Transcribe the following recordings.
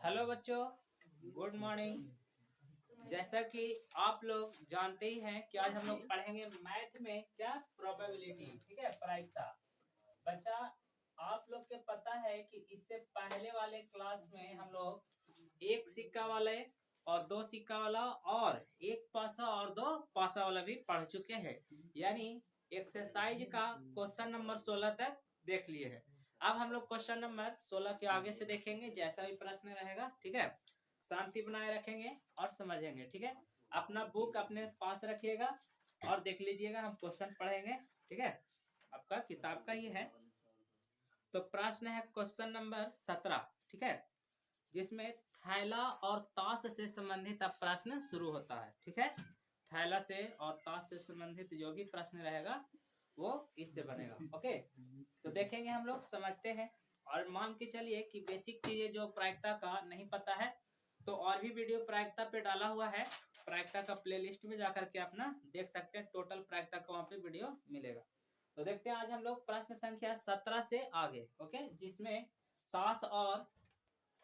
Hello बच्चों, good morning. जैसा कि आप लोग जानते ही हैं कि आज हम लोग पढ़ेंगे मैथ में क्या प्रोबेबिलिटी, ठीक है, प्रायिकता। बच्चा, आप लोग के पता है कि इससे पहले वाले क्लास में हम लोग एक सिक्का वाले और दो सिक्का वाला और एक पासा और दो पासा वाला भी पढ़ चुके हैं, यानी एक्सरसाइज का क्वेश्चन नंबर 16 तक देख लिए हैं। अब हम लोग क्वेश्चन नंबर 16 के आगे से देखेंगे, जैसा भी प्रश्न रहेगा, ठीक है। शांति बनाए रखेंगे और समझेंगे, ठीक है। अपना बुक अपने पास रखिएगा और देख लीजिएगा, हम क्वेश्चन पढ़ेंगे, ठीक है। आपका किताब का ये है। तो प्रश्न है क्वेश्चन नंबर 17, ठीक है, जिसमें थैला और ताश से संबंधित अब प्रश्न शुरू होता है, ठीक है। थैला से और ताश से संबंधित जो भी प्रश्न रहेगा वो इससे बनेगा, ओके। तो देखेंगे, हम लोग समझते हैं। और मान के चलिए कि बेसिक चीजें जो प्रायिकता का नहीं पता है तो और भी वीडियो प्रायिकता पे डाला हुआ है। प्रायिकता का प्लेलिस्ट में जाकर के अपना देख सकते हैं, टोटल प्रायिकता का वहां पे वीडियो मिलेगा। तो देखते हैं आज हम लोग प्रश्न संख्या 17 से आगे, ओके, जिसमें ताश और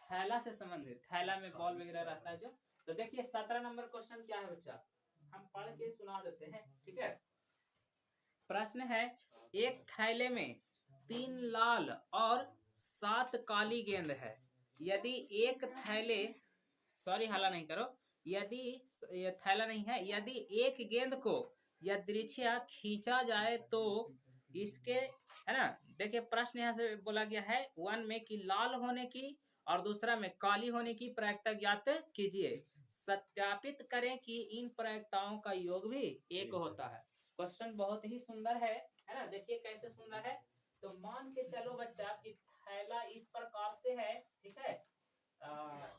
थैला से संबंधित, थैला में बॉल वगैरह रहता है जो। तो देखिए 17 नंबर क्वेश्चन क्या है बच्चा, हम पढ़ के सुना देते हैं, ठीक है। प्रश्न है, एक थैले में 3 लाल और 7 काली गेंद है। यदि एक थैले, सॉरी हाला नहीं करो, यदि ये थैला नहीं है, यदि एक गेंद को यादृच्छिया खींचा जाए तो इसके, है ना। देखिए प्रश्न यहाँ से बोला गया है वन में कि लाल होने की और दूसरा में काली होने की प्रायिकता ज्ञात कीजिए। सत्यापित करें कि इन प्रायिकताओं का योग भी एक होता है। क्वेश्चन बहुत ही सुंदर है ना। देखिए कैसे सुंदर है। तो मान के चलो बच्चा कि थैला इस प्रकार से है, ठीक है।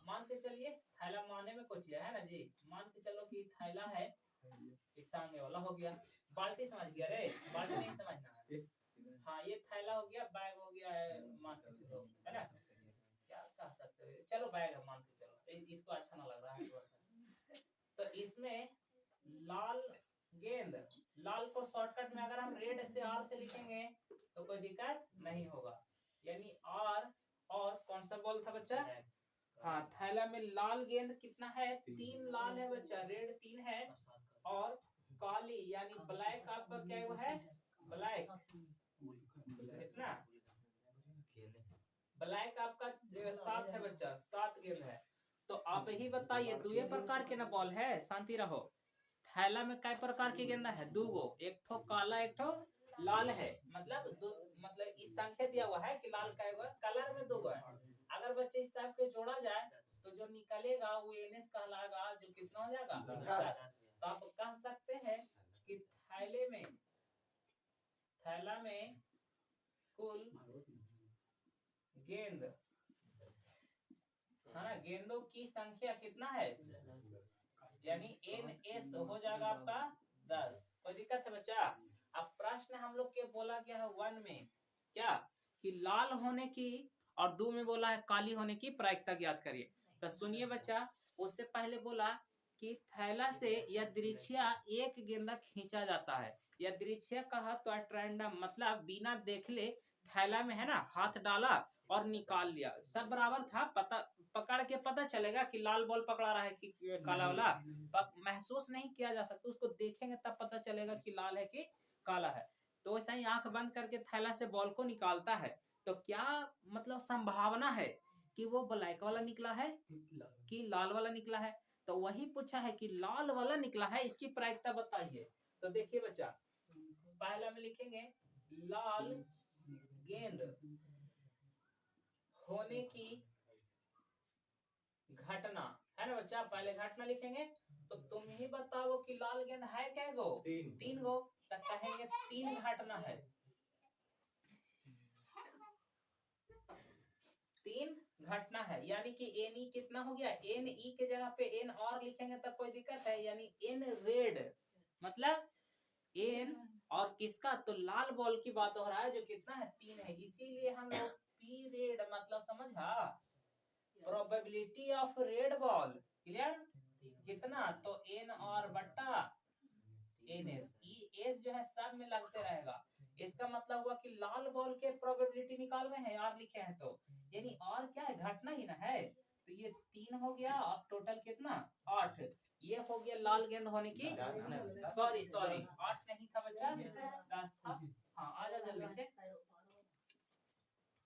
मान के चलिए, थैला माने में कुछ है ना जी। मान के चलो कि थैला है, एक टांगे वाला हो गया। बाल्टी समझ गया रे, बाल्टी नहीं समझना है। हाँ, ये थैला हो गया, बैग हो गया है, मान के चलो, है ना। क्या कह सकते हो, चलो बैग है मान के चलो, इसको अच्छा ना लग रहा है थोड़ा सा। तो इसमें लाल गेंद, लाल को शॉर्टकट में अगर हम रेड से आर से लिखेंगे तो कोई दिक्कत नहीं होगा, यानी आर। और कौन सा बॉल था बच्चा? हाँ, थैला में लाल गेंद कितना है? 3 लाल है बच्चा, रेड 3 है, और काली यानी ब्लैक आपका क्या है? ब्लैक कितना? ब्लैक आपका 7 है बच्चा, 7 गेंद है। तो आप ही बताइए, दो प्रकार के ना बॉल है, शांति रहो। थैला में कई प्रकार की गेंदा है? 2 गो, एक ठो काला एक ठो लाल है। मतलब इस संख्या दिया हुआ है कि लाल का कलर में 2 गो है। अगर बच्चे इस सब के जोड़ा जाए तो जो निकलेगा वो एनएस कहलाएगा, जो कितना हो जाएगा? 10। तो आप कह सकते हैं कि थैला में कुल गेंद, है ना, गेंदों की संख्या कितना है? यानी एन एस हो जाएगा आपका 10। कोई दिक्कत है बच्चा? अब प्रश्न हम लोग के बोला गया है 1 में क्या कि लाल होने की और 2 में बोला है काली होने की प्रायिकता ज्ञात करिए। तो सुनिए बच्चा, उससे पहले बोला कि थैला से यादृच्छिया एक गेंदा खींचा जाता है। यादृच्छिया कहा तो एट रैंडम, मतलब बिना देखले थैला में, है ना, हाथ डाला और निकाल लिया, सब बराबर था। पता पकड़ के पता चलेगा कि लाल बॉल पकड़ा रहा है कि काला वाला, महसूस नहीं किया जा सकता। उसको देखेंगे तब पता चलेगा कि लाल है कि काला है। तो वैसा ही आंख बंद करके थैला से बॉल को निकालता है तो क्या मतलब संभावना है कि वो ब्लैक वाला निकला है कि लाल वाला निकला है। तो वही पूछा है कि लाल वाला निकला है, इसकी प्रायिकता बताइए। तो देखिए बच्चा, पहला में लिखेंगे लाल गेंद होने की घटना, है ना बच्चा। पहले घटना लिखेंगे तो तुम ही बताओ कि लाल गेंद है क्या गो? 3 गो। तक कहेंगे 3 घटना है, 3 घटना है। यानी कि एन ई कितना हो गया? एन ई के जगह पे एन और लिखेंगे तब कोई दिक्कत है, यानी एन रेड, मतलब एन और किसका? तो लाल बॉल की बात हो रहा है जो कितना है? 3 है। इसीलिए हम लोग पी रेड, मतलब समझा, probability of red ball, clear? कितना? तो एन और बट्टा एन एस, ई एस जो है सब में लगते रहेगा। इसका मतलब हुआ कि लाल बॉल के प्रोबेबिलिटी निकाल रहे हैं, आर लिखे हैं तो, यानी आर क्या है? घटना ही ना है। तो ये 3 हो गया और टोटल कितना 8। ये हो गया लाल गेंद होने की, सॉरी 8 नहीं था बच्चा, 10 था। हाँ आ जा जल्दी से,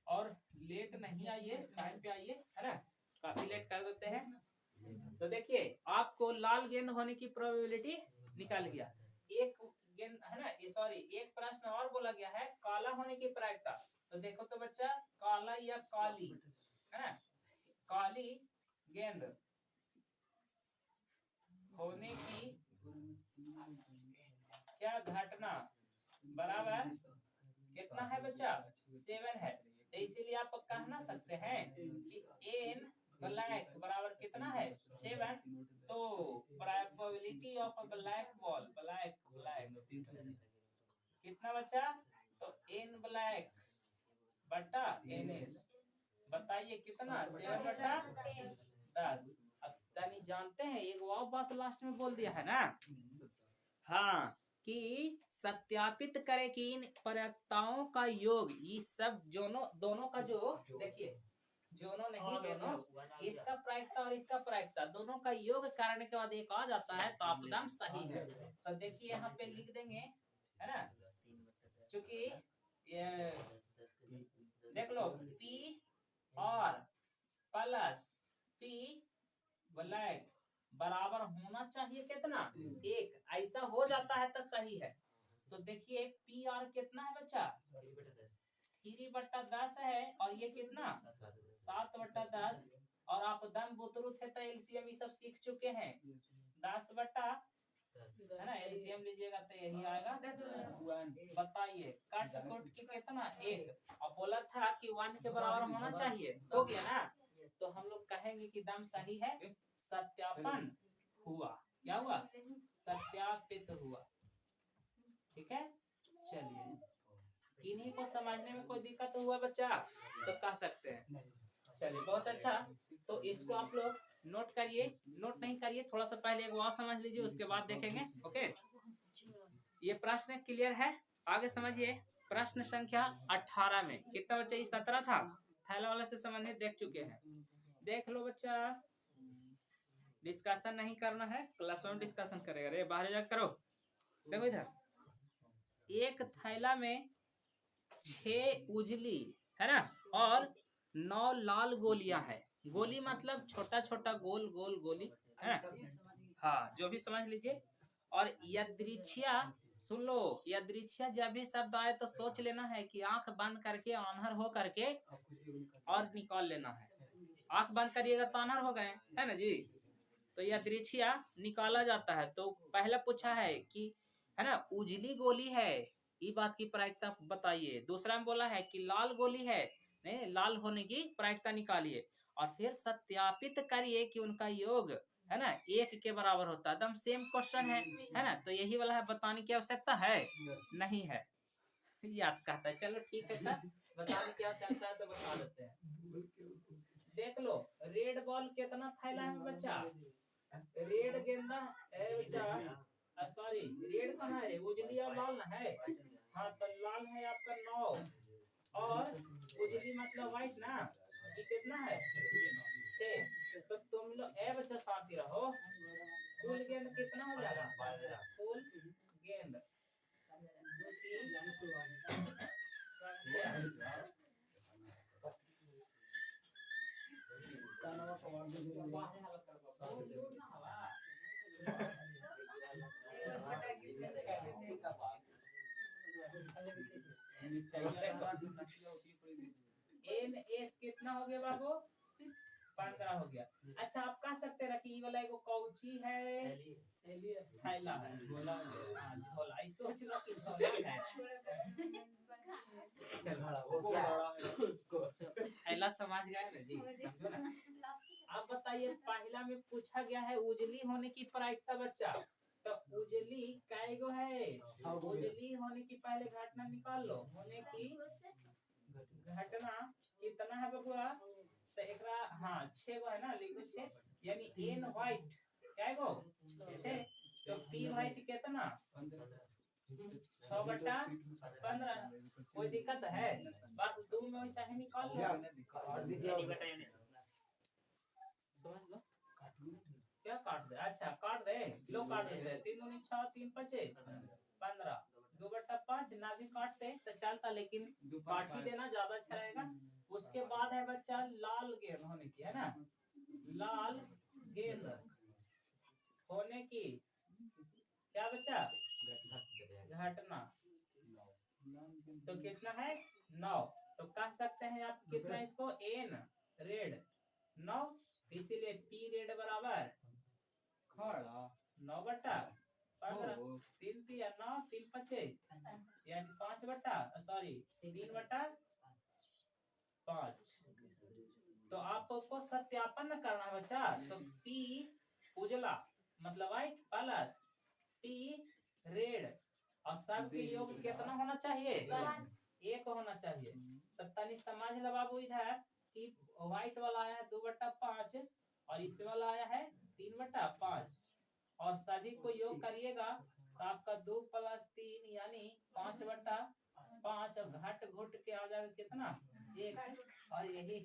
और लेट नहीं आइए, टाइम पे आइए, है ना, काफी लेट कर देते हैं। तो देखिए आपको लाल गेंद होने की प्रोबेबिलिटी निकाल गया। एक गेंद है ना, सॉरी एक प्रश्न और बोला गया है काला होने की प्रायिकता। तो देखो तो बच्चा, काला या काली, है ना, काली गेंद होने की क्या घटना बराबर कितना है बच्चा, 7 है। तो इसीलिए आप कह ना सकते हैं कि एन ब्लैक बराबर कितना है 7। तो probability of a black ball, black कितना बच्चा, तो एन ब्लैक बटा एन एस, बताइए कितना, 7 बटा 10। अब यानी जानते हैं एक और बात लास्ट में बोल दिया है ना, हाँ, कि सत्यापित करें कि इन प्रायिकताओं का योग, ये सब दोनों का जो, देखिए दोनों नहीं, दोनों, इसका प्रायिकता और इसका प्रायिकता दोनों का योग करने के बाद एक आ जाता है तो आप एकदम सही है। तो देखिए यहाँ पे लिख देंगे, है ना, चूंकि ये देख लो P और प्लस P ब्लैक बराबर होना चाहिए कितना, 1, ऐसा हो जाता है तो सही है। तो देखिए पी आर कितना है बच्चा, 3/10 है, और ये कितना 7/10, और आप दम बुतरू थे तो एलसीएम ये सब सीख चुके हैं, 10/, है ना, एलसीएम लीजिएगा तो यही आएगा। बताइए काट कोट के कितना 1, और बोला था कि 1 के बराबर होना चाहिए, हो गया ना। तो हम लोग कहेंगे कि दम सही है, सत्यापन हुआ, क्या हुआ, सत्यापित हुआ। ठीक है, चलिए इन्हीं को समझने में कोई दिक्कत हुआ बच्चा तो कह सकते हैं। चलिए बहुत अच्छा, तो इसको आप लोग नोट करिए, नोट नहीं करिए थोड़ा सा पहले एक और समझ लीजिए, उसके बाद देखेंगे। ओके, ये प्रश्न क्लियर है, आगे समझिए। प्रश्न संख्या 18 में कितना बच्चा, ये 17 था, थैला वाला से संबंधित देख चुके हैं। देख लो बच्चा, डिस्कशन नहीं करना है, क्लास में डिस्कशन करेगा, रे बाहर जा करो। देखो इधर, एक थैला में 6 उजली, है ना, और 9 लाल गोलियां है। गोली मतलब छोटा छोटा गोल गोल गोली, है ना, हाँ जो भी समझ लीजिए। और यदृच्छिया, सुन लो, यदृच्छिया जब भी शब्द आए तो सोच लेना है कि आंख बंद करके आंधर हो करके और निकाल लेना है। आंख बंद करिएगा तो आंधर हो गए, है ना जी। तो यदृच्छिया निकाला जाता है। तो पहला पूछा है कि, है ना, उजली गोली है, ये बात की प्रायिकता बताइए। दूसरा में बोला है कि लाल गोली है, नहीं, लाल होने की प्रायिकता निकालिए, और फिर सत्यापित करिए कि उनका योग, है ना, 1 के बराबर होता है। एकदम सेम क्वेश्चन है ना, तो यही वाला है, बताने की आवश्यकता है नहीं है, यस कहता है। चलो ठीक है, तब बताने की आवश्यकता है तो बता देते हैं। देख लो रेड बॉल कितना थैला है बच्चा, रेड गेंदा है बच्चा, सॉरी रेड कहाँ है, उजली और लाल ना है। हाँ तो लाल है आपका 9, और उजली मतलब व्हाइट ना, ये कितना है 6। तो तुम लोग ए बच्चा शांति रहो, फुल गेंद कितना हो जाएगा, फुल गेंद एन एस कितना हो गया बाबू, 15 हो गया। अच्छा आप कह सकते हैं कि ये वाला एगो कौची है, थैला है, झोला है, सोच लो कि झोला है। थैला समझ गए ना जी। अब बताइए पहला में पूछा गया है उजली होने की प्रायिकता बच्चा, तो उजली कैगो है, उजली होने की पहले घटना निकाल लो, होने की घटना कितना है बबुआ, तो एकरा हाँ 6 गो है ना, लिखो 6, यानी एन व्हाइट क्या गो 6, तो पी व्हाइट कितना 6/15। कोई दिक्कत है, बस 2 में वैसा ही निकाल लो। क्या काट दे? अच्छा काट दे, लो काट देते हैं। 3 दूनी 6, 3 5 15, 2/5 ना भी काटते तो चलता, लेकिन काट ही देना ज्यादा अच्छा रहेगा। उसके बाद है बच्चा लाल गेंद होने की, है ना, लाल गेंद होने की क्या बच्चा? घटना। तो कितना है? 9। तो कह सकते हैं आप कितना इसको? एन रेड 9, इसीलिए पी रेड बराबर 9/15, 3 3 9, 3 5 यानी 3/5। तो आपको सत्यापन करना है बच्चा। तो पी उजला मतलब व्हाइट प्लस पी रेड, और सबके योग कितना होना चाहिए? 1 होना चाहिए। तो तनी समझ लो बाबू इधर कि व्हाइट वाला आया है 2/5 और इस वाला आया है 3/5, और सभी को योग करिएगा तो आपका 2 + 3 यानी 5/5, और घट घुट के आ जाएगा कितना? 1, और यही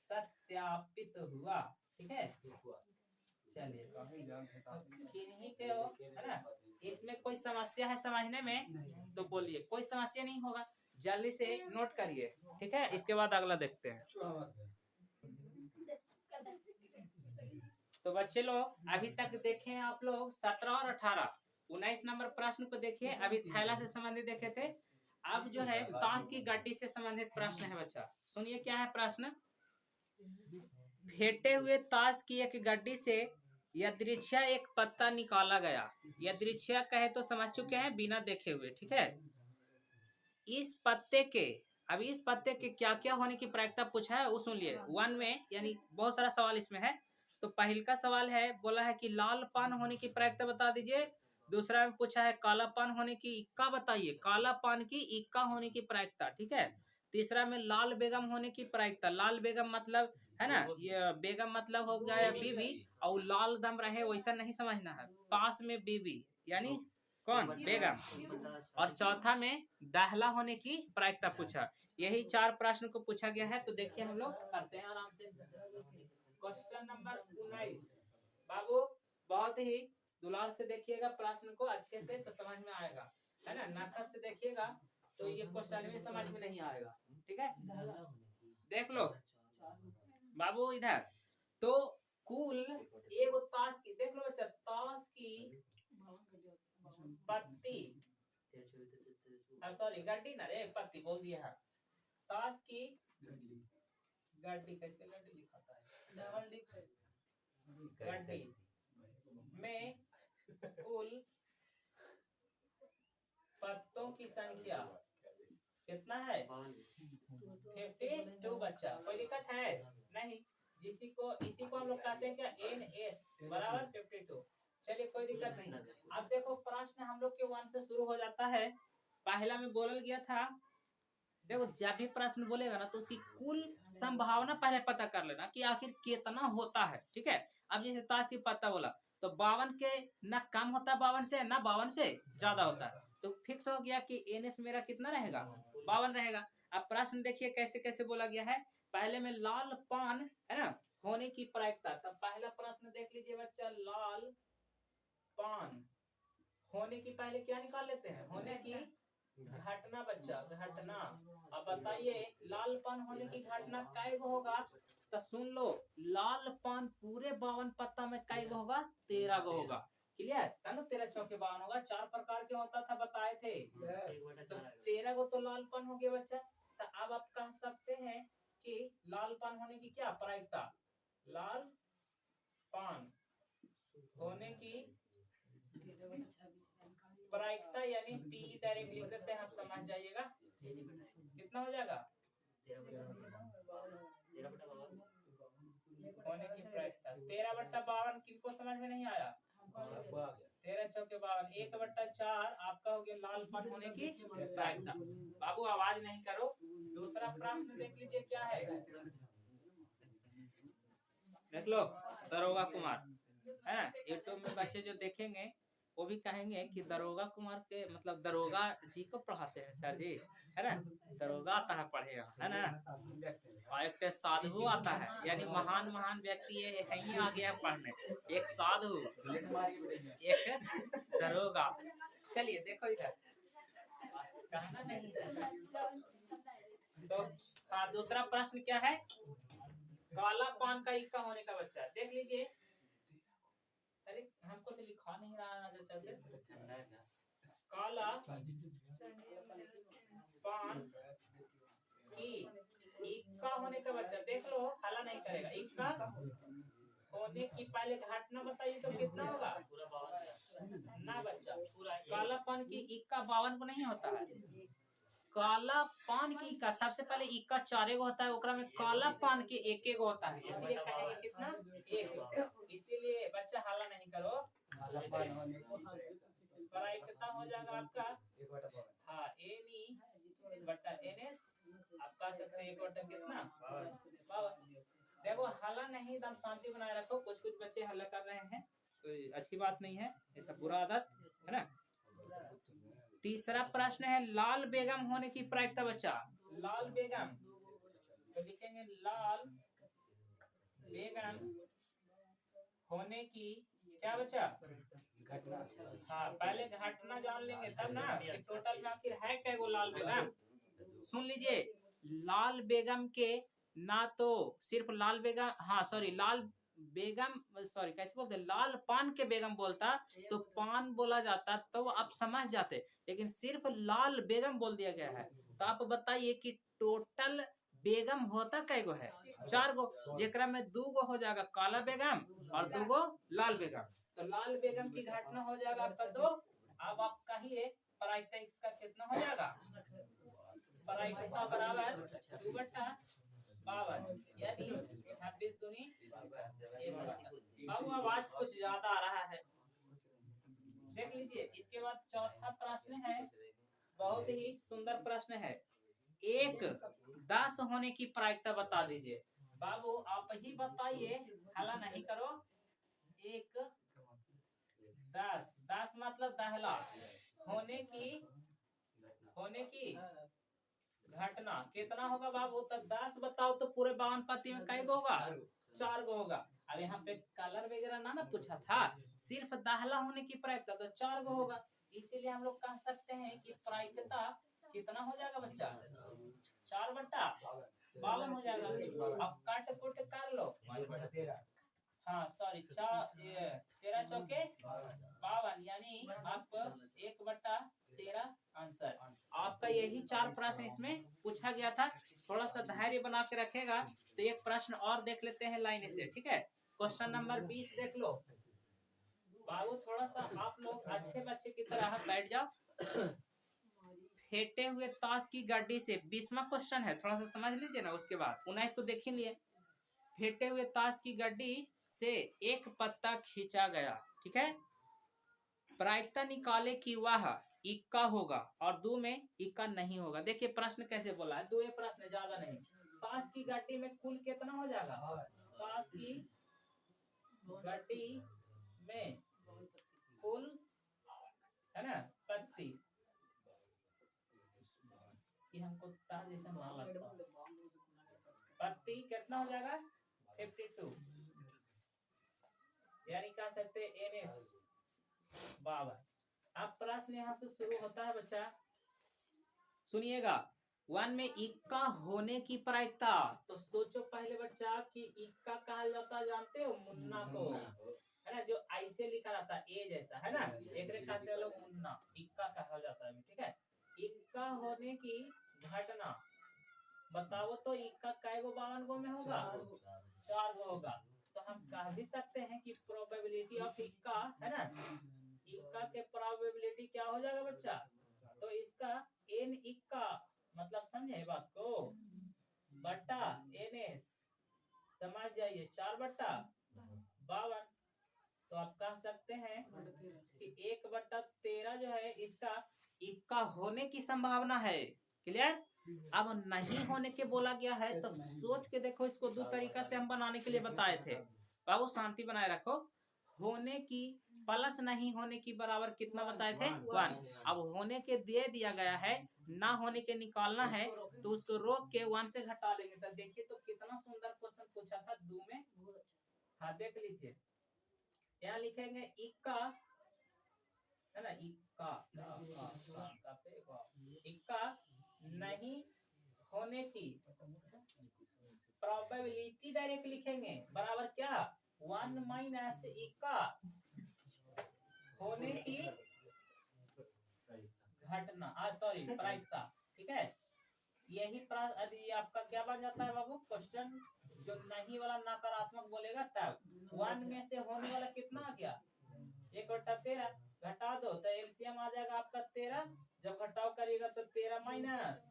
सत्यापित हुआ। ठीक है, चलिए किन्हीं के हो, है ना। इसमें कोई समस्या है समझने में तो बोलिए, कोई समस्या नहीं होगा, जल्दी से नोट करिए। ठीक है, इसके बाद अगला देखते हैं। तो बच्चे लोग अभी तक देखे आप लोग 17 और 18, 19 नंबर प्रश्न को देखिए। अभी थैला से संबंधित देखे थे। अब जो है ताश की गड्डी से संबंधित प्रश्न है बच्चा। सुनिए क्या है प्रश्न। फेंटे हुए ताश की एक गड्डी से यदृच्छा एक पत्ता निकाला गया। यदृच्छा कहे तो समझ चुके हैं, बिना देखे हुए। ठीक है, इस पत्ते के, अब इस पत्ते के क्या क्या होने की प्रायिकता पूछा है वो सुन लिए। 1 में यानी बहुत सारा सवाल इसमें है। तो पहले का सवाल है, बोला है कि लाल पान होने की प्रायिकता बता दीजिए। दूसरा में पूछा है काला पान होने की इक्का बताइए, काला पान की इक्का होने की प्रायिकता। ठीक है, तीसरा में लाल बेगम होने की प्रायिकता। लाल बेगम मतलब है ना, ये बेगम मतलब हो गया बीबी, और लाल दम रहे वैसा नहीं समझना है। पास में बीबी यानी कौन? बेगम। और चौथा में दाहला होने की प्रायिकता पूछा। यही 4 प्रश्न को पूछा गया है। तो देखिए हम लोग करते हैं आराम से। क्वेश्चन नंबर 19 बाबू बहुत ही दुलार से देखिएगा प्रश्न को अच्छे से, तो समझ में आएगा, है ना। नकल से देखिएगा तो ये क्वेश्चन में समझ में नहीं आएगा। ठीक है, देख लो बाबू इधर। तो कुल एक ताश की, देख लो बच्चा, ताश की पत्ती, सॉरी गड्डी ना रे, पत्ती बोल दिया है। ताश की गड्डी, कैसे गड्डी लिखाता है? डबल डी गड्डी में कुल पत्तों की संख्या कितना है? 52 बच्चा। कोई दिक्कत है नहीं? इसी को हम लोग कहते हैं क्या? NS बराबर 52। चलिए कोई दिक्कत नहीं। अब देखो प्रश्न हम लोग के 1 से शुरू हो जाता है। पहला में बोलल गया था, देखो जब भी प्रश्न बोलेगा ना तो उसकी कुल संभावना पहले पता कर लेना कि आखिर कितना होता है। ठीक है, अब जैसे ताश की पत्ता बोला तो 52 के ना कम होता है 52 से, ना 52 से ज्यादा होता है। तो फिक्स हो गया कि NS मेरा कितना रहेगा? 52 रहेगा। अब प्रश्न देखिए कैसे कैसे बोला गया है। पहले में लाल पान है ना होने की प्रायिकता। तब पहला प्रश्न देख लीजिए बच्चा, लाल पान होने की पहले क्या निकाल लेते हैं? होने की घटना बच्चा, घटना। अब बताइए लाल पान होने की घटना कै गो होगा? तो सुन लो, लाल पान पूरे 52 पत्ता में कै गो होगा? 13 गो होगा। क्लियर? तब 13 चौके 52 होगा। 4 प्रकार के होता था बताए थे, तो 13 गो तो लाल पान हो गया बच्चा। तो अब आप कह सकते हैं कि लाल पान होने की क्या प्रायिकता? लाल पान होने की प्रायिकता यानी पी डायरेक्ट लिख देते हैं, आप समझ जाइएगा। कितना हो जाएगा? होने की प्रायिकता 13/52। किनको समझ में नहीं आया? 13 चौके 52, 1/4 आपका हो गया लाल पान होने की प्रायिकता। बाबू आवाज नहीं करो। दूसरा प्रश्न देख लीजिए क्या है, देख लो। दरोगा कुमार है ना, यूट्यूब में बच्चे जो देखेंगे वो भी कहेंगे कि दरोगा कुमार के मतलब दरोगा जी को पढ़ाते हैं सर जी, है ना। दरोगा आता है पढ़ेगा, है ना। और एक साधु आता है, यानी महान महान व्यक्ति ये यहीं आ गया पढ़ने। एक साधु, एक दरोगा। चलिए देखो इधर, कहना नहीं है। तो हाँ, दूसरा प्रश्न क्या है? काला पान का इक्का होने का बच्चा, देख लीजिए। अरे हमको तो लिखा नहीं रहा है अच्छा से। काला पान की इक्का होने का बच्चा, देख लो, हला नहीं करेगा। इक्का होने की पहले घटना बताइए तो कितना होगा? ना बच्चा, काला पान की इक्का 52 को नहीं होता है। काला पान की इक्का सबसे पहले इक्का 4 गो होता है, ओकरा में काला पान के 1 गो होता है, इसलिए कहेंगे कितना? 1। इसीलिए बच्चा हल्ला नहीं करो। प्रायिकता हो जाएगा आपका हाँ एनी बट्टा एनएस, आप कह सकते हैं 1 कितना? 52। देखो हल्ला नहीं, एकदम शांति बनाए रखो। कुछ कुछ बच्चे हल्ला कर रहे हैं, तो अच्छी बात नहीं है, ऐसा बुरा आदत है ना। तीसरा प्रश्न है लाल बेगम होने की प्रायिकता बच्चा। लाल बेगम तो लिखेंगे लाल बेगम होने की क्या बच्चा? हाँ, पहले घटना जान लेंगे तब ना कि टोटल में आखिर है क्या गो लाल बेगम। सुन लीजिए, लाल बेगम के ना तो सिर्फ लाल बेगम, हाँ सॉरी, लाल बेगम, सॉरी कैसे बोलते, लाल पान के बेगम बोलता तो पान बोला जाता तो आप समझ जाते, लेकिन सिर्फ लाल बेगम बोल दिया गया है। तो आप बताइए कि टोटल बेगम होता कै गो है? 4 गो, जेकरा में 2 गो हो जाएगा काला बेगम और 2 गो लाल बेगम। तो लाल बेगम की घटना हो जाएगा आपका 2। अब आप कहिए प्रायिकता इसका कितना हो जाएगा? प्रायिकता बराबर 2/52, यानी 26 दूनी 1। बाबू आवाज कुछ ज्यादा आ रहा है, देख लीजिए। इसके बाद चौथा प्रश्न है, बहुत ही सुंदर प्रश्न है। 1 10 होने की प्रायिकता बता दीजिए। बाबू आप ही बताइए, हल्ला नहीं करो। 1 10, 10 मतलब दहला होने की घटना कितना होगा बाबू? तो 10 बताओ तो पूरे 52 पत्ती में कई गो होगा? 4 गो होगा। अब यहाँ पे कलर वगैरह ना पूछा था, सिर्फ दाहला होने की प्रायिकता तो 4 गो होगा। इसीलिए हम लोग कह सकते हैं कि प्रायिकता कितना हो जाएगा बच्चा? 4/52 हो जाएगा। अब काट कुट कर लो। हाँ सॉरी, 13 चौके 52, यानी आप 1/13 आंसर। आपका यही 4 प्रश्न इसमें पूछा गया था। थोड़ा सा धैर्य बना के रखेगा तो एक प्रश्न और देख लेते हैं लाइन से, ठीक है। क्वेश्चन नंबर 20 देख लो बाबू, थोड़ा सा आप लोग अच्छे बच्चे की तरह बैठ जाओ। फेटे हुए ताश की गड्डी से 20वां क्वेश्चन है, थोड़ा सा समझ लीजिए ना। उसके बाद 19 तो देख ही लिए। फेटे हुए ताश की गड्डी से एक पत्ता खींचा गया, ठीक है। प्रायिकता निकाले कि वह इक्का होगा और 2 में इक्का नहीं होगा। देखिए प्रश्न कैसे बोला है, 2 प्रश्न, ज्यादा नहीं। ताश की गड्डी में कुल कितना हो जाएगा? ताश की गड्डी में कुल, है ना, पत्ती, कि हमको तार जैसा ना लगता, पत्ती कितना हो जाएगा? 52, यानी कह सकते NS 52। अब प्रश्न यहाँ से शुरू होता है बच्चा, सुनिएगा। 1 में इक्का होने की प्रायिकता, तो सोचो पहले बच्चा कि इक्का कहा जाता है, जानते हो? मुन्ना को, है ना, जो ऐसे लिखा रहता है ए जैसा, है ना, एक कहते हैं लोग मुन्ना, इक्का कहा जाता है, ठीक है। इक्का होने की घटना बताओ तो इक्का कै गो 52 गो में होगा? 4 गो होगा। तो हम कह भी सकते हैं कि प्रोबेबिलिटी ऑफ इक्का, है ना, इक्का के प्रोबेबिलिटी क्या हो जाएगा बच्चा? तो इसका एन इक्का, मतलब समझे बात को, बट्टा NS, समझ जाइए, 4/52। तो आप कह सकते हैं कि 1/13 जो है इसका इक्का होने की संभावना है। क्लियर? अब नहीं होने के बोला गया है तो सोच के देखो, इसको 2 तरीका से हम बनाने के लिए बताए थे। बाबू शांति बनाए रखो। होने की प्लस नहीं होने की बराबर कितना बताए थे 1। अब होने के दे दिया गया है, ना होने के निकालना है, तो उसको रोक के 1 से घटा लेंगे। तो देखिए तो कितना सुंदर क्वेश्चन पूछा था 2 में। हाँ देख लीजिए, यहाँ लिखेंगे इक्का, है ना, इक्का इक्का नहीं होने की प्रोबेबिलिटी डायरेक्ट लिखेंगे बराबर क्या 1 माइनस इक्का होने की घटना, सॉरी प्रायिकता। ठीक है, यही यदि आपका क्या बन जाता है बाबू क्वेश्चन, जो नहीं वाला नकारात्मक बोलेगा तब 1 में से होने वाला कितना आ गया 1/13, घटा दो तो एलसीएम आ जाएगा आपका 13। जब घटाव करेगा तो 13 माइनस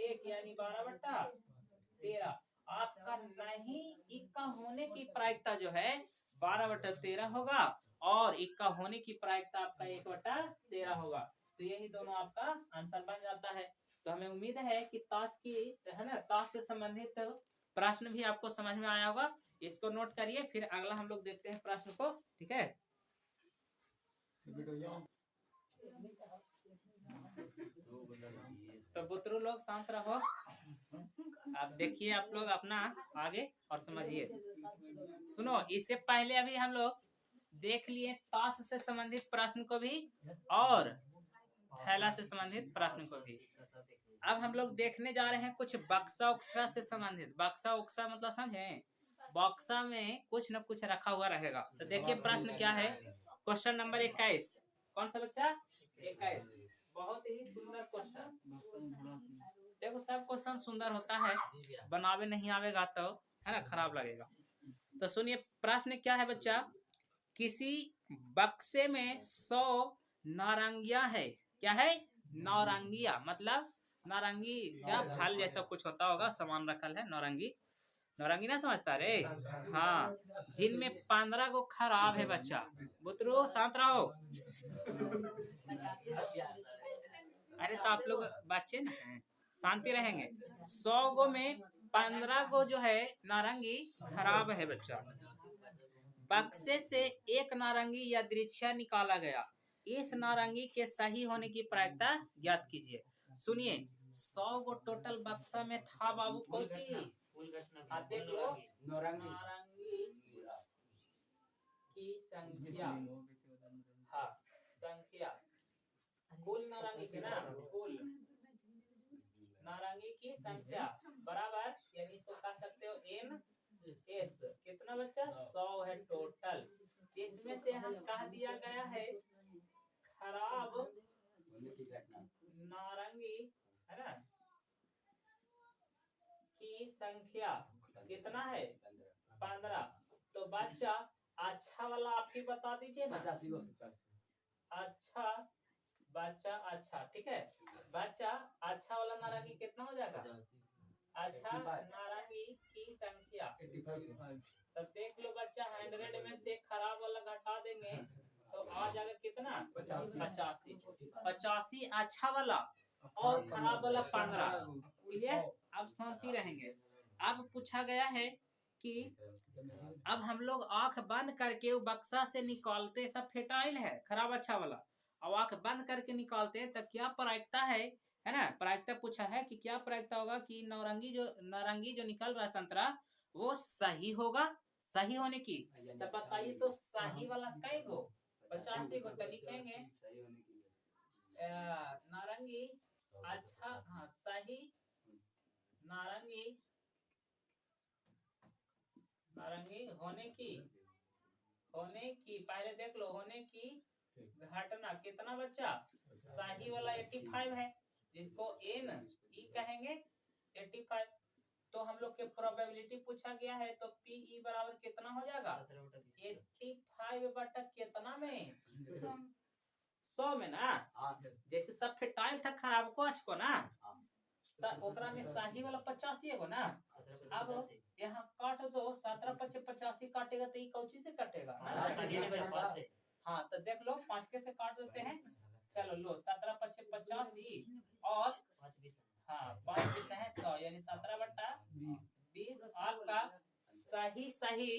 1 यानी 12/13। आपका नहीं इक्का होने की प्रायिकता जो है 12/13 होगा, और इक्का होने की प्रायिकता आपका 1/13 होगा। तो यही दोनों आपका आंसर बन जाता है। तो हमें उम्मीद है कि ताश की, है ना, ताश से संबंधित प्रश्न भी आपको समझ में आया होगा। इसको नोट करिए, फिर अगला हम लोग देखते हैं प्रश्न को। ठीक है, तो बुतरू लोग शांत रहो। आप देखिए, आप लोग अपना आगे और समझिए। सुनो, इससे पहले अभी हम लोग देख लिए ताश से संबंधित प्रश्न को भी और थैला से संबंधित प्रश्न को भी। अब हम लोग देखने जा रहे हैं कुछ बक्सा उक्सा से संबंधित। बक्सा उक्सा मतलब समझे, बक्सा में कुछ न कुछ रखा हुआ रहेगा। तो देखिए प्रश्न क्या है, क्वेश्चन नंबर 21। कौन सा बच्चा 21? बहुत ही सुंदर क्वेश्चन। देखो सब क्वेश्चन सुंदर होता है, बनावे नहीं आवेगा तो, है ना, खराब लगेगा। तो सुनिए प्रश्न क्या है बच्चा, किसी बक्से में 100 नारंगिया है। क्या है? नारंगिया मतलब नारंगी, क्या फल जैसा कुछ होता होगा, सामान रखल है नारंगी। नारंगी ना समझता रे? हाँ, जिनमें 15 को खराब है बच्चा। बुतरू शांत रहो। अरे तो आप लोग बच्चे ना हैं, शांति रहेंगे। 100 गो में 15 गो जो है नारंगी खराब है बच्चा। बक्से से एक नारंगी या दृश्य निकाला गया, इस नारंगी के सही होने की प्रायिकता ज्ञात कीजिए। सुनिए, 100 गो टोटल बक्सा में था बाबू, कौन सी देख लो, नारंगी की संख्या, हाँ संख्या, कुल नारंगी के ना, कुल नारंगी की संख्या बराबर, यानी इसको कह सकते हो n s। कितना बच्चा 100 है टोटल, जिसमें से हम कह दिया गया है खराब नारंगी, है ना, की संख्या कितना है 15। तो बच्चा अच्छा वाला आप ही बता दीजिए ना। अच्छा बच्चा, अच्छा ठीक है बच्चा, अच्छा वाला नारंगी कितना हो जाएगा, अच्छा नारंगी की संख्या। तो देख लो बच्चा, 100 में से खराब वाला घटा देंगे तो आ जाएगा कितना 85। 85 अच्छा वाला और खराब वाला 15। क्लियर? अब शांति रहेंगे। अब पूछा गया है कि अब हम लोग आंख बंद करके वो बक्सा से निकालते, सब फेटाइल है खराब अच्छा वाला, अब आंख बंद करके निकालते हैं तो क्या प्रायिकता है ना, प्रायिकता पूछा है कि क्या प्रायिकता होगा कि नारंगी जो निकल रहा है संतरा, वो सही होगा, सही होने की। तो बताइए तो सही वाला कई गो, 85 गो। तो लिखेंगे नारंगी अच्छा, हाँ सही नारंगी, नारंगी होने की पहले देख लो, होने की घटना कितना बच्चा, सही वाला 85 है, जिसको n e कहेंगे 85। तो हम लोग के प्रोबेबिलिटी पूछा गया है, तो PE बराबर कितना हो जाएगा 85 बटा कितना में 100 में ना, जैसे सब फेटाइल था खराब को आज को ना, तो ओकरा में सही वाला 85 है ना। अब यहाँ काट दो, 17 × 85 काटेगा तो ये कौची से कटेगा, हाँ तो देख लो 5 के से काट देते हैं। चलो लो 17 × 85 और हाँ 5 है 100, यानी 17/20 आपका सही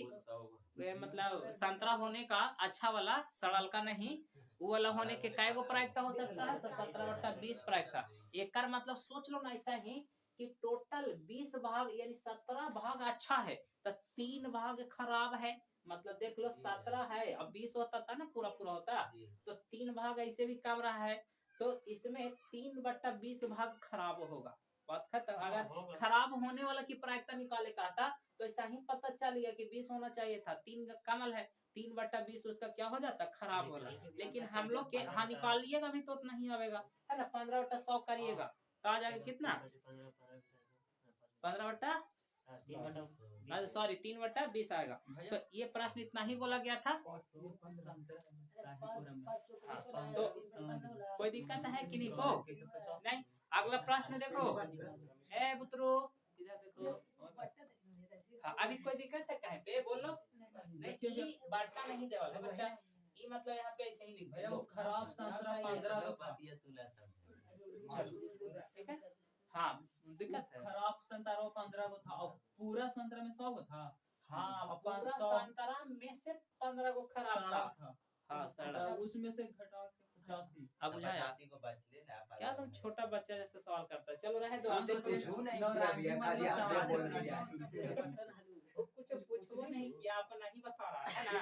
मतलब संतरा होने का अच्छा वाला, सड़ल का नहीं, वो वाला होने के काय गो प्रायिकता हो सकता है, तो 17/20 प्रायिकता। एक कर मतलब सोच लो ना ऐसा ही कि टोटल 20 भाग यानी 17 भाग अच्छा है, तो 3 भाग खराब है। मतलब देख लो 17 है, अब 20 होता था ना, पूरा पूरा होता, तो 3 भाग ऐसे भी कम रहा है, तो इसमें 3/20 भाग खराब होगा। बात खत्म। अगर खराब होने वाला की प्रायिकता निकाले का था, तो ऐसा ही पता चल गया कि 20 होना चाहिए था, 3 कमल है, 3/20 उसका क्या हो जाता, खराब हो रहा है। लेकिन हम लोग के हाँ निकालिएगा भी तो उतना ही आएगा, है ना, 15/100 करिएगा तो आ जाएगा कितना, 15 सॉरी 3/20 आएगा। तो ये प्रश्न इतना ही बोला गया था। तो कोई दिक्कत है कि नहीं को? नहीं। अगला प्रश्न देखो, ए बुतरू इधर देखो। हाँ, अभी कोई दिक्कत है कहीं पे बोलो? नहीं, बांटना नहीं देवाल है बच्चा, ये मतलब यहाँ पे ऐसे ही लिख दो। खराब संतरा 15 का था। ठीक है, हाँ दिक्कत है। खराब संतरा 15 को था और पूरा संतरा में 100 को था। हाँ, पूरा संतरा में से 15 को खराब था। हाँ सड़ा, उसमें से घटा के 85। अब बुझाया को बच लेना, क्या तुम छोटा बच्चा जैसे सवाल करता है। चलो रहे दो, हम आप तो देखो कुछ नहीं किया भैया, खाली आपने बोल दिया। कुछ पूछो नहीं किया, अपना नहीं बता रहा है ना।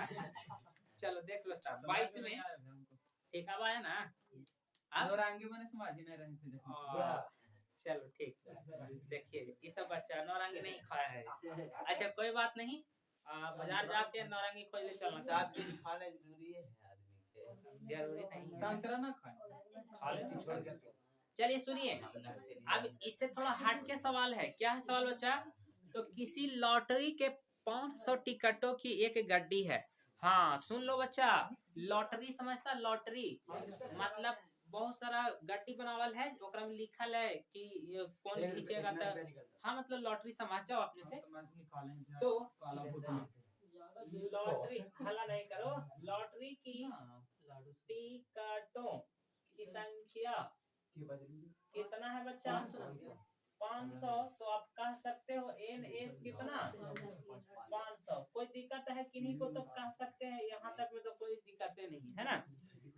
चलो देख लो 22 में ठीक अब आया ना। अब नौरंगी मैंने समझ ही नहीं रहे थे। चलो ठीक, देखिए ये सब बच्चा नौरंगी नहीं खाया है। अच्छा कोई बात नहीं, बाजार जाके नौरंगी खोज ले चलना। सब चीज खाना जरूरी है आदमी के, जरूरी नहीं है, संतरा ना खाए, खा ले छोड़ के। चलिए सुनिए, अब इससे थोड़ा हट के सवाल है। क्या है सवाल बच्चा? तो किसी लॉटरी के 500 टिकटों की एक गड्डी है। हाँ सुन लो बच्चा, लॉटरी समझता, लॉटरी मतलब बहुत सारा गड्डी बनावल है, ओकरा में लिखल है कि ये कौन खींचेगा, तो हाँ मतलब लॉटरी समझ जाओ अपने से। तो लॉटरी हल्ला नहीं करो, लॉटरी की टिकटों की संख्या कितना है बच्चा? 500। तो आप कह सकते हो NS कितना, 500। कोई दिक्कत है किन्हीं को तो कह सकते हैं, यहाँ तक में तो कोई दिक्कत नहीं है ना।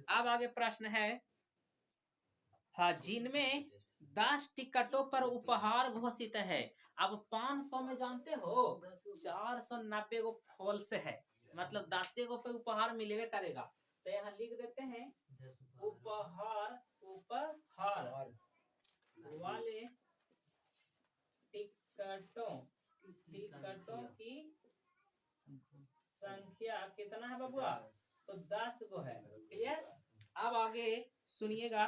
अब आगे प्रश्न है, हाँ जिनमें 10 टिकटों पर उपहार घोषित है। अब 500 में जानते हो 490 को फॉल्स है, मतलब 10 को पे उपहार मिलेवे करेगा। तो यहाँ लिख देते हैं उपहार, उपहार वाले टिकटों की संख्या कितना है बबुआ? तो 10 को है। क्लियर? अब आगे सुनिएगा,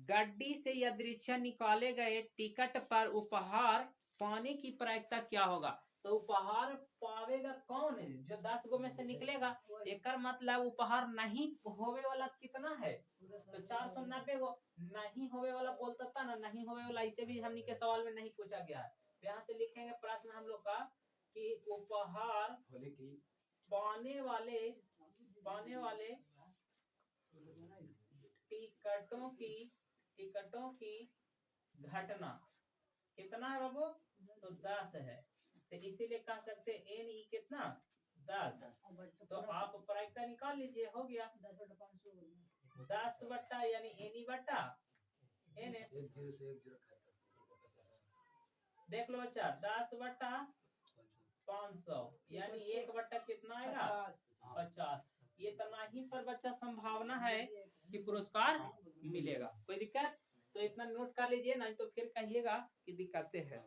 गड्डी से यादृच्छा निकाले गए टिकट पर उपहार पाने की प्रायिकता क्या होगा? तो उपहार पावेगा कौन? जो 10 गो में से निकलेगा। एक मतलब उपहार नहीं होवे वाला कितना है? तो 490 गो। नहीं होवे वाला बोलता था ना, नहीं होवे वाला इसे भी हमनी के सवाल में नहीं पूछा गया है। यहाँ से लिखेंगे प्रश्न हम लोग का कि उपहार पाने वाले टिकटों की घटना कितना है बाबू? तो 10 है। तो इसीलिए कह सकते हैं NE कितना, 10। तो आप प्रायिकता निकाल लीजिए, हो गया 10 बट्टा यानी NE बट्टा NS। देख लो बच्चा, 10 बट्टा 500 यानी 1 बट्टा कितना आएगा, 50। ये इतना ही पर बच्चा संभावना है कि पुरस्कार मिलेगा। कोई दिक्कत? तो इतना नोट कर लीजिए, नहीं तो फिर कहिएगा कि दिक्कतें हैं।